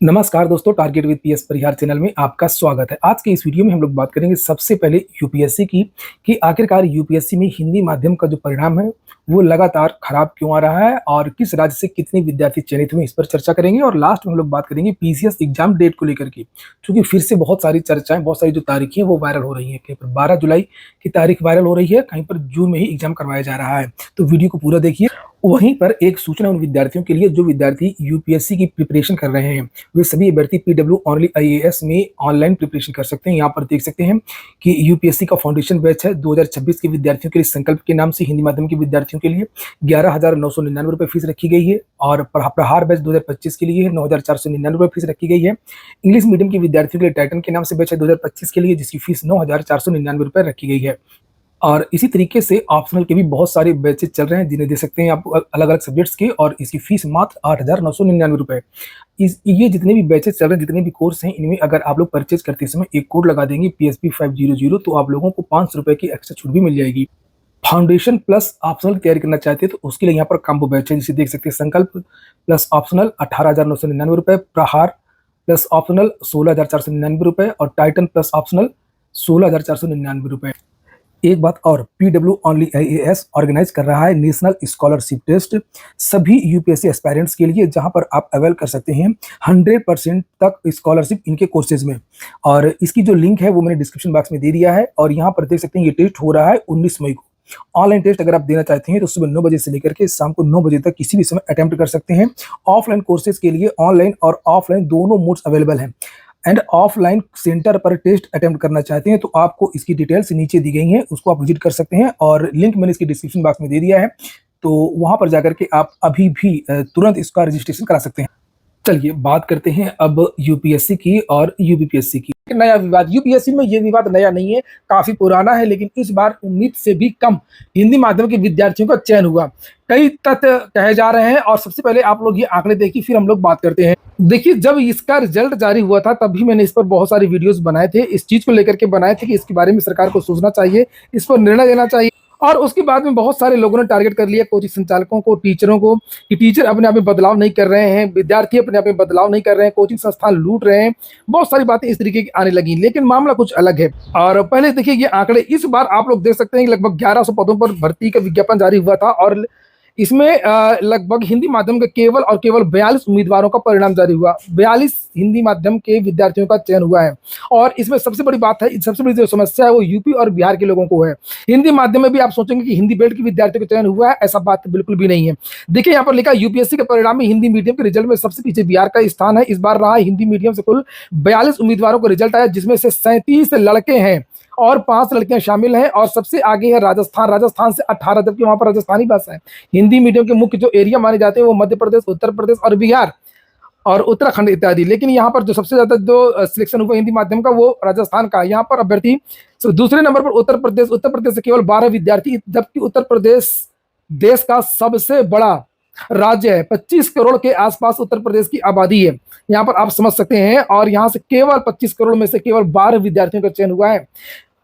नमस्कार दोस्तों, target with PS Parihar channel में आपका स्वागत है। आज के इस वीडियो में हम लोग बात करेंगे सबसे पहले यूपीएससी की कि आखिरकार यूपीएससी में हिंदी माध्यम का जो परिणाम है वो लगातार खराब क्यों आ रहा है और किस राज्य से कितने विद्यार्थी चयनित हुए, इस पर चर्चा करेंगे। और लास्ट में हम लोग बात करेंगे पीसीएस एग्जाम डेट को लेकर के, क्योंकि फिर से बहुत सारी चर्चाएं, बहुत सारी जो तारीखें वो वायरल हो रही हैं। कहीं पर 12 जुलाई की तारीख वायरल हो रही है, कहीं पर जून में ही एग्जाम करवाया जा रहा है। तो वीडियो को पूरा देखिए। वहीं पर एक सूचना उन विद्यार्थियों के लिए जो विद्यार्थी यूपीएससी की प्रिपरेशन कर रहे हैं, वे सभी अभ्यर्थी पीडब्ल्यू ओनली आईएएस में ऑनलाइन प्रिपरेशन कर सकते हैं। यहाँ पर देख सकते हैं कि यूपीएससी का फाउंडेशन बैच है 2026 के विद्यार्थियों के लिए। संकल्प के नाम से हिंदी माध्यम के विद्यार्थियों के लिए 11,999 रुपये फीस रखी गई है और प्रहार बैच 2025 के लिए 9,499 रुपये फीस रखी गई है। इंग्लिश मीडियम के विद्यार्थियों के लिए टाइटन के नाम से बैच है 2025 के लिए, जिसकी फीस 9,499 रुपये रखी गई है। और इसी तरीके से ऑप्शनल के भी बहुत सारे बैचेज चल रहे हैं जिन्हें दे सकते हैं आप अलग अलग सब्जेक्ट्स के, और इसकी फीस मात्र 8,999 रुपये। ये जितने भी बैचेज चल रहे हैं, जितने भी कोर्स हैं, इनमें अगर आप लोग परचेज करते समय एक कोड लगा देंगे PSP 500, तो आप लोगों को 500 रुपये की एक्स्ट्रा छूट भी मिल जाएगी। फाउंडेशन प्लस ऑप्शनल तैयारी करना चाहते हैं तो उसके लिए यहाँ पर कॉम्बो बैच है, जिसे देख सकते हैं। संकल्प प्लस ऑप्शनल 18,999 रुपये, प्रहार प्लस ऑप्शनल 16,499 रुपये और टाइटन प्लस ऑप्शनल 16,499 रुपये। एक बात और, पीडब्ल्यू ओनली आईएएस ऑर्गेनाइज कर रहा है नेशनल स्कॉलरशिप टेस्ट सभी यूपीएससी एस्पायरेंट्स के लिए, जहां पर आप अवेल कर सकते हैं 100% तक स्कॉलरशिप इनके कोर्सेज में। और इसकी जो लिंक है वो मैंने डिस्क्रिप्शन बॉक्स में दे दिया है। और यहाँ पर देख सकते हैं ये टेस्ट हो रहा है 19 मई को। ऑनलाइन टेस्ट अगर आप देना चाहते हैं तो सुबह 9 बजे से लेकर के शाम को 9 बजे तक किसी भी समय अटेम्प्ट कर सकते हैं। ऑफलाइन कोर्सेज के लिए ऑनलाइन और ऑफलाइन दोनों मोड्स अवेलेबल हैं। एंड ऑफलाइन सेंटर पर टेस्ट अटेम्प्ट करना चाहते हैं तो आपको इसकी डिटेल्स नीचे दी गई हैं, उसको आप विजिट कर सकते हैं और लिंक मैंने इसकी डिस्क्रिप्शन बॉक्स में दे दिया है, तो वहां पर जाकर के आप अभी भी तुरंत इसका रजिस्ट्रेशन करा सकते हैं। चलिए बात करते हैं अब यूपीएससी की और यूपीपीएससी की। नया विवाद यूपीएससी में, ये विवाद नया नहीं है, काफी पुराना है, लेकिन इस बार उम्मीद से भी कम हिंदी माध्यम के विद्यार्थियों का चयन हुआ। कई तथ्य कहे जा रहे हैं और सबसे पहले आप लोग ये आंकड़े देखिए, फिर हम लोग बात करते हैं। देखिए, जब इसका रिजल्ट जारी हुआ था तभी मैंने इस पर बहुत सारे वीडियोस बनाए थे, इस चीज को लेकर के बनाए थे कि इसके बारे में सरकार को सोचना चाहिए, इस पर निर्णय लेना चाहिए। और उसके बाद में बहुत सारे लोगों ने टारगेट कर लिया कोचिंग संचालकों को, टीचरों को, कि टीचर अपने आप में बदलाव नहीं कर रहे हैं, विद्यार्थी अपने आप में बदलाव नहीं कर रहे हैं, कोचिंग संस्थान लूट रहे हैं। बहुत सारी बातें इस तरीके की आने लगी, लेकिन मामला कुछ अलग है। और पहले देखिए ये आंकड़े, इस बार आप लोग देख सकते हैं कि लगभग 1100 पदों पर भर्ती का विज्ञापन जारी हुआ था और इसमें लगभग हिंदी माध्यम के केवल और केवल 42 उम्मीदवारों का परिणाम जारी हुआ। 42 हिंदी माध्यम के विद्यार्थियों का चयन हुआ है। और इसमें सबसे बड़ी बात है, सबसे बड़ी जो समस्या है वो यूपी और बिहार के लोगों को है। हिंदी माध्यम में भी आप सोचेंगे कि हिंदी बेल्ट के विद्यार्थियों का चयन हुआ है, ऐसा बात बिल्कुल भी नहीं है। देखिए यहाँ पर लिखा, यूपीएससी के परिणाम में हिंदी मीडियम के रिजल्ट में सबसे पीछे बिहार का स्थान है। इस बार रहा हिंदी मीडियम से कुल 42 उम्मीदवारों का रिजल्ट आया, जिसमें से 37 लड़के हैं और 5 लड़कियां शामिल हैं। और सबसे आगे है राजस्थान, राजस्थान से 18, जबकि वहां पर राजस्थानी भाषा है। हिंदी मीडियम के मुख्य जो एरिया माने जाते हैं वो मध्य प्रदेश, उत्तर प्रदेश और बिहार और उत्तराखंड इत्यादि। लेकिन यहाँ पर जो सबसे ज्यादा जो सिलेक्शन हुआ हिंदी माध्यम का वो राजस्थान का। यहाँ पर अभ्यर्थी दूसरे नंबर पर उत्तर प्रदेश, उत्तर प्रदेश से केवल 12 विद्यार्थी, जबकि उत्तर प्रदेश देश का सबसे बड़ा राज्य है। 25 करोड़ के आसपास उत्तर प्रदेश की आबादी है, यहाँ पर आप समझ सकते हैं। और यहाँ से केवल 25 करोड़ में से केवल 12 विद्यार्थियों का चयन हुआ है,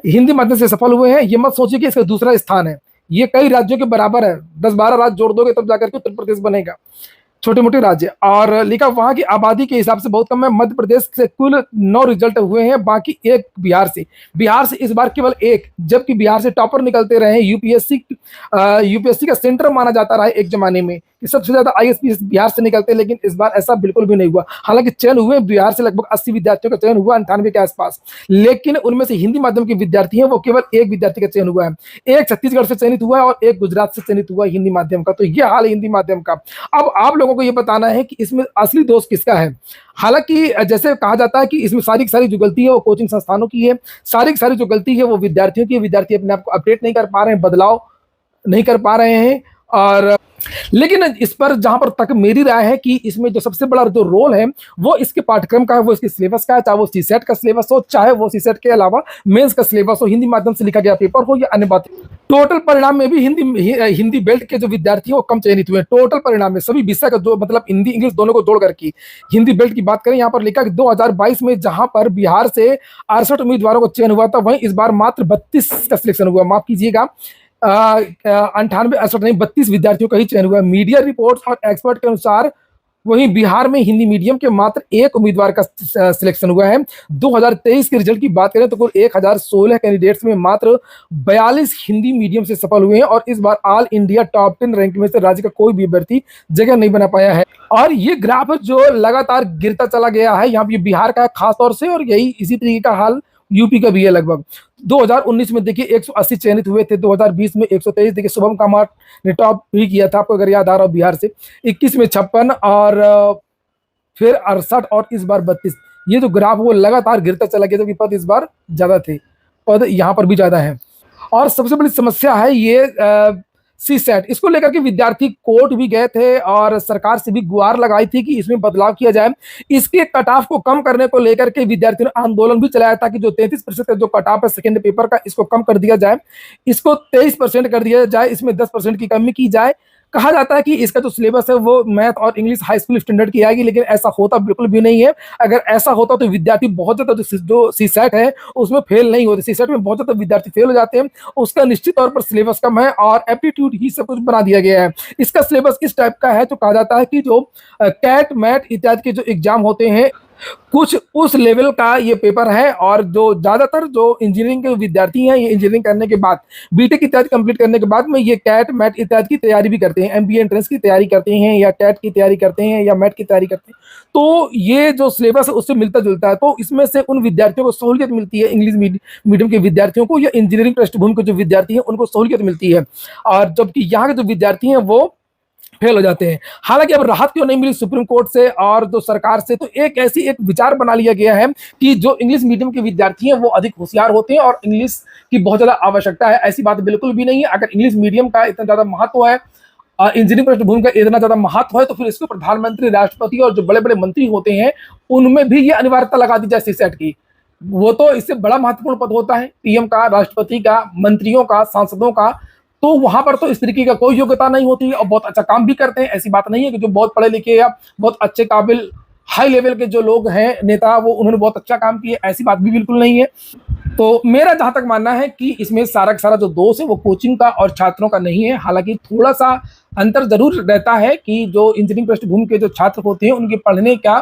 हिंदी माध्यम से सफल हुए हैं। ये मत सोचिए कि इसका दूसरा स्थान है, ये कई राज्यों के बराबर है। 10-12 राज्य जोड़ दोगे तब जाकर के उत्तर प्रदेश बनेगा, छोटे मोटे राज्य। और लिखा वहां की आबादी के हिसाब से बहुत कम है। मध्य प्रदेश से कुल 9 रिजल्ट हुए हैं, बाकी 1 बिहार से। बिहार से इस बार केवल 1, जबकि बिहार से टॉपर निकलते रहे। यूपीएससी का सेंटर माना जाता रहा एक जमाने में कि सबसे ज्यादा आईएएस बिहार से निकलते, लेकिन इस बार ऐसा बिल्कुल भी नहीं हुआ। हालांकि चयन हुए बिहार से लगभग 80 विद्यार्थियों का चयन हुआ, 98 के आसपास, लेकिन उनमें से हिंदी माध्यम के विद्यार्थी हैं वो केवल 1 विद्यार्थी का चयन हुआ है। एक छत्तीसगढ़ से चयनित हुआ है और 1 गुजरात से चयनित हुआ है हिंदी माध्यम का। तो ये हाल है हिंदी माध्यम का। अब आप लोगों को ये बताना है कि इसमें असली दोष किसका है। हालांकि जैसे कहा जाता है कि इसमें सारी की सारी जो गलती है वो कोचिंग संस्थानों की है, सारी की सारी जो गलती है वो विद्यार्थियों की है। विद्यार्थी अपने आप को अपडेट नहीं कर पा रहे हैं, बदलाव नहीं कर पा रहे हैं। और लेकिन इस पर जहां पर तक मेरी राय है कि इसमें जो सबसे बड़ा जो रोल है वो इसके पाठ्यक्रम का है, वो इसके सिलेबस का है। चाहे वो सीसेट का सिलेबस हो, चाहे वो सीसेट के अलावा मेंस का सिलेबस हो, हिंदी माध्यम से लिखा गया पेपर हो या अन्य बातें। टोटल परिणाम में भी हिंदी बेल्ट के जो विद्यार्थी हैं वो कम चयनित हुए। टोटल परिणाम में सभी विषय का जो मतलब हिंदी इंग्लिश दोनों को जोड़ करके हिंदी बेल्ट की बात करें, यहाँ पर लिखा कि 2022 में जहां पर बिहार से 68 उम्मीदवारों को चयन हुआ था, वहीं इस बार मात्र 32 का सिलेक्शन हुआ। माफ कीजिएगा, 98 68 नहीं 32 विद्यार्थियों का ही चयन हुआ। मीडिया रिपोर्ट्स और एक्सपर्ट के अनुसार वहीं बिहार में हिंदी मीडियम के मात्र एक उम्मीदवार का सिलेक्शन हुआ है। 2023 के रिजल्ट की बात करें तो कुल 1016 कैंडिडेट्स में मात्र 42 हिंदी मीडियम से सफल हुए हैं और इस बार ऑल इंडिया टॉप 10 रैंक में से राज्य का कोई भी अभ्यर्थी जगह नहीं बना पाया है। और ये ग्राफ जो लगातार गिरता चला गया है, यहाँ पे बिहार का खास तौर से, और यही इसी तरीके का हाल यूपी का भी है लगभग। 2019 में देखिए 180 चयनित हुए थे, 2020 में 123, देखिए शुभम कामार ने टॉप भी किया था, आपको अगर याद आ रहा हो बिहार से। 21 में 56 और फिर 68 और इस बार 32। ये जो ग्राफ वो लगातार गिरता चला गया, जबकि पद इस बार ज्यादा थे, पद यहाँ पर भी ज्यादा है। और सबसे बड़ी समस्या है ये सी सेट, इसको लेकर के विद्यार्थी कोर्ट भी गए थे और सरकार से भी गुहार लगाई थी कि इसमें बदलाव किया जाए। इसके कट ऑफ को कम करने को लेकर के विद्यार्थियों ने आंदोलन भी चलाया था कि जो 33% का जो कट ऑफ है सेकेंड पेपर का, इसको कम कर दिया जाए, इसको 23% कर दिया जाए, इसमें 10% की कमी की जाए। कहा जाता है कि इसका जो सिलेबस है वो मैथ और इंग्लिश हाई स्कूल स्टैंडर्ड की आएगी, लेकिन ऐसा होता बिल्कुल भी नहीं है। अगर ऐसा होता तो विद्यार्थी बहुत ज्यादा जो सीसेट है उसमें फेल नहीं होते, सीसेट में बहुत ज्यादा विद्यार्थी फेल हो जाते हैं। उसका निश्चित तौर पर सिलेबस कम है और एप्टीट्यूड ही सब कुछ बना दिया गया है। इसका सिलेबस इस टाइप का है, तो कहा जाता है कि जो कैट मैट इत्यादि के जो एग्जाम होते हैं कुछ उस लेवल का ये पेपर है। और जो ज्यादातर जो इंजीनियरिंग के विद्यार्थी हैं, ये इंजीनियरिंग करने के बाद बीटेक इत्यादि कंप्लीट करने के बाद में ये कैट मैट इत्यादि की तैयारी भी करते हैं, एमबीए एंट्रेंस की तैयारी करते हैं या कैट की तैयारी करते हैं या मैट की तैयारी करते हैं। तो ये जो सिलेबस है उससे मिलता जुलता है, तो इसमें से उन विद्यार्थियों को सहूलियत मिलती है, इंग्लिश मीडियम के विद्यार्थियों को या इंजीनियरिंग पृष्ठभूमि के जो विद्यार्थी हैं उनको सहूलियत मिलती है, और जबकि यहाँ के जो विद्यार्थी हैं वो फेल हो जाते हैं। हालांकि अब राहत क्यों नहीं मिली सुप्रीम कोर्ट से और जो सरकार से, तो एक ऐसी एक विचार बना लिया गया है कि जो इंग्लिश मीडियम के विद्यार्थी हैं वो अधिक होशियार होते हैं और इंग्लिश की बहुत ज्यादा आवश्यकता है। ऐसी बात बिल्कुल भी नहीं है। अगर इंग्लिश मीडियम का इतना ज्यादा महत्व है, इंजीनियरिंग पृष्ठभूमि का इतना ज्यादा महत्व है, तो फिर इसको प्रधानमंत्री, राष्ट्रपति और जो बड़े बड़े मंत्री होते हैं उनमें भी ये अनिवार्यता लगा दी जाए सीसेट की। वो तो इससे बड़ा महत्वपूर्ण पद होता है, पीएम का, राष्ट्रपति का, मंत्रियों का, सांसदों का। तो वहां पर तो इस तरीके का कोई योग्यता नहीं होती और बहुत अच्छा काम भी करते हैं। ऐसी बात नहीं है कि जो बहुत पढ़े लिखे या बहुत अच्छे काबिल हाई लेवल के जो लोग हैं नेता, वो उन्होंने बहुत अच्छा काम किया, ऐसी बात भी बिल्कुल नहीं है। तो मेरा जहां तक मानना है कि इसमें सारा का सारा जो दोष है वो कोचिंग का और छात्रों का नहीं है। हालांकि थोड़ा सा अंतर जरूर रहता है कि जो इंजीनियरिंग पृष्ठभूमि के जो छात्र होते हैं उनके पढ़ने का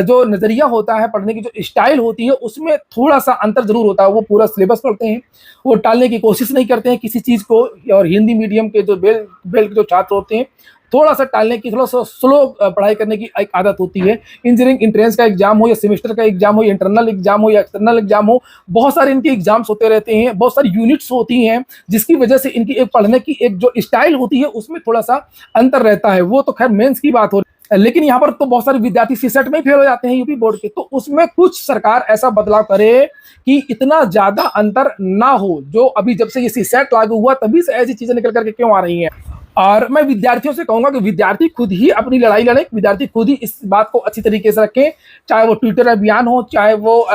जो नजरिया होता है, पढ़ने की जो स्टाइल होती है, उसमें थोड़ा सा अंतर जरूर होता है। वो पूरा सिलेबस पढ़ते हैं, वो टालने की कोशिश नहीं करते हैं किसी चीज को। और हिंदी मीडियम के जो बेल्ट के जो छात्र होते हैं थोड़ा सा टालने की, थोड़ा सा स्लो पढ़ाई करने की एक आदत होती है। इंजीनियरिंग एंट्रेंस का एग्जाम हो या सेमेस्टर का एग्जाम हो या इंटरनल एग्जाम हो या एक्सटर्नल एग्जाम हो, बहुत सारे इनके एग्जाम्स होते रहते हैं, बहुत सारी यूनिट्स होती हैं, जिसकी वजह से इनकी एक पढ़ने की एक जो स्टाइल होती है उसमें थोड़ा सा अंतर रहता है। वो तो खैर मेंस की बात हो रही है, लेकिन यहाँ पर तो बहुत सारे विद्यार्थी सीसेट में फेल हो जाते हैं यूपी बोर्ड के। तो उसमें कुछ सरकार ऐसा बदलाव करे कि इतना ज्यादा अंतर ना हो। जो अभी जब से ये सीसेट लागू हुआ तभी से ऐसी चीजें निकल करके क्यों आ रही हैं। और मैं विद्यार्थियों से कहूंगा कि विद्यार्थी खुद ही अपनी लड़ाई लड़े, विद्यार्थी खुद ही इस बात को अच्छी तरीके से रखें, चाहे वो ट्विटर अभियान हो, चाहे वो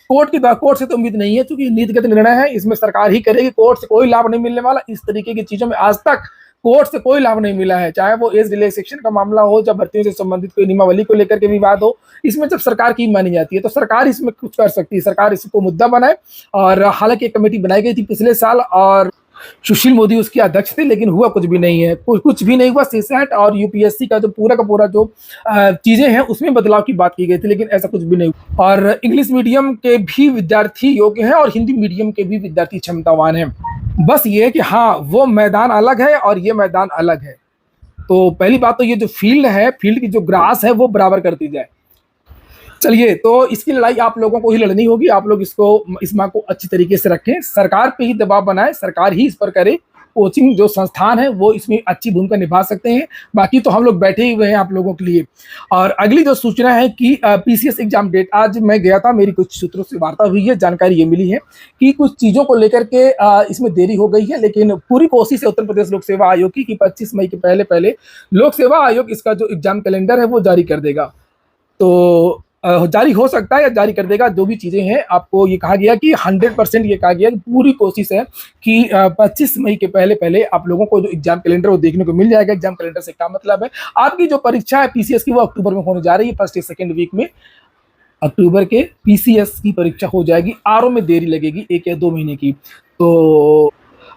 कोर्ट से तो उम्मीद नहीं है, क्योंकि नीतिगत निर्णय है, इसमें सरकार ही करेगी, कोर्ट से कोई लाभ नहीं मिलने वाला। इस तरीके की चीजों में आज तक कोर्ट से कोई लाभ नहीं मिला है, चाहे वो एज रिलैक्सेशन का मामला हो, जब भर्तियों से संबंधित कोई नियमावली को लेकर के विवाद हो, इसमें जब सरकार की मानी जाती है तो सरकार इसमें कुछ कर सकती है, सरकार इसको मुद्दा बनाए। और हालांकि एक कमेटी बनाई गई थी पिछले साल और सुशील मोदी उसके अध्यक्ष थे, लेकिन हुआ कुछ भी नहीं है, कुछ भी नहीं हुआ। सीसेट और यूपीएससी का पूरा जो चीजें हैं उसमें बदलाव की बात की गई थी, लेकिन ऐसा कुछ भी नहीं हुआ। और इंग्लिश मीडियम के भी विद्यार्थी योग्य हैं और हिंदी मीडियम के भी विद्यार्थी क्षमतावान हैं। बस ये कि हाँ, वो मैदान अलग है और ये मैदान अलग है। तो पहली बात तो ये जो फील्ड है, फील्ड की जो ग्रास है वो बराबर कर दी जाए। चलिए, तो इसकी लड़ाई आप लोगों को ही लड़नी होगी। आप लोग इस मांग को अच्छी तरीके से रखें, सरकार पे ही दबाव बनाए, सरकार ही इस पर करे। कोचिंग जो संस्थान है वो इसमें अच्छी भूमिका निभा सकते हैं, बाकी तो हम लोग बैठे ही हुए हैं आप लोगों के लिए। और अगली जो सूचना है कि पीसीएस एग्जाम डेट, आज मैं गया था, मेरी कुछ सूत्रों से वार्ता हुई है, जानकारी ये मिली है कि कुछ चीज़ों को लेकर के इसमें देरी हो गई है, लेकिन पूरी कोशिश है उत्तर प्रदेश लोक सेवा आयोग की कि 25 मई के पहले पहले लोक सेवा आयोग इसका जो एग्जाम कैलेंडर है वो जारी कर देगा। तो जारी हो सकता है या जारी कर देगा, जो भी चीज़ें हैं। आपको ये कहा गया कि 100% ये कहा गया कि पूरी कोशिश है कि 25 मई के पहले पहले आप लोगों को जो एग्जाम कैलेंडर वो देखने को मिल जाएगा। एग्जाम कैलेंडर से क्या मतलब है, आपकी जो परीक्षा है पीसीएस की वो अक्टूबर में होने जा रही है, फर्स्ट या सेकेंड वीक में अक्टूबर के पीसीएस की परीक्षा हो जाएगी। आरओ में देरी लगेगी 1 या 2 महीने की। तो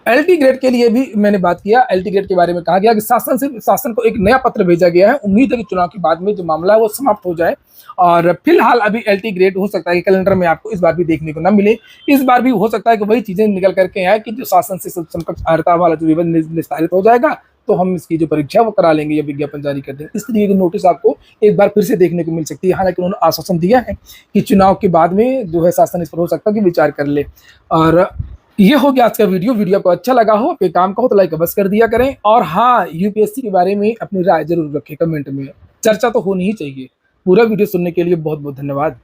एलटी ग्रेड के लिए भी मैंने बात किया। एलटी ग्रेड के बारे में कहा गया कि शासन को एक नया पत्र भेजा गया है। उम्मीद है कि चुनाव के बाद में जो मामला है वो समाप्त हो जाए और फिलहाल अभी एलटी ग्रेड हो सकता है कि कैलेंडर में आपको इस बार भी देखने को ना मिले। इस बार भी हो सकता है कि वही चीजें निकल करके आए कि जो शासन से समकक्ष अर्हता वाला जो विवरण निस्तारित हो जाएगा तो हम इसकी जो परीक्षा वो करा लेंगे या विज्ञापन जारी कर देंगे। इस तरीके की नोटिस आपको एक बार फिर से देखने को मिल सकती है। हालांकि उन्होंने आश्वासन दिया है कि चुनाव के बाद में जो है शासन इस पर हो सकता है कि विचार कर ले। और ये हो गया आज का वीडियो आपको अच्छा लगा हो, आपके काम का हो तो लाइक बस कर दिया करें। और हाँ, यूपीएससी के बारे में अपनी राय जरूर रखें कमेंट में, चर्चा तो होनी ही चाहिए। पूरा वीडियो सुनने के लिए बहुत बहुत धन्यवाद।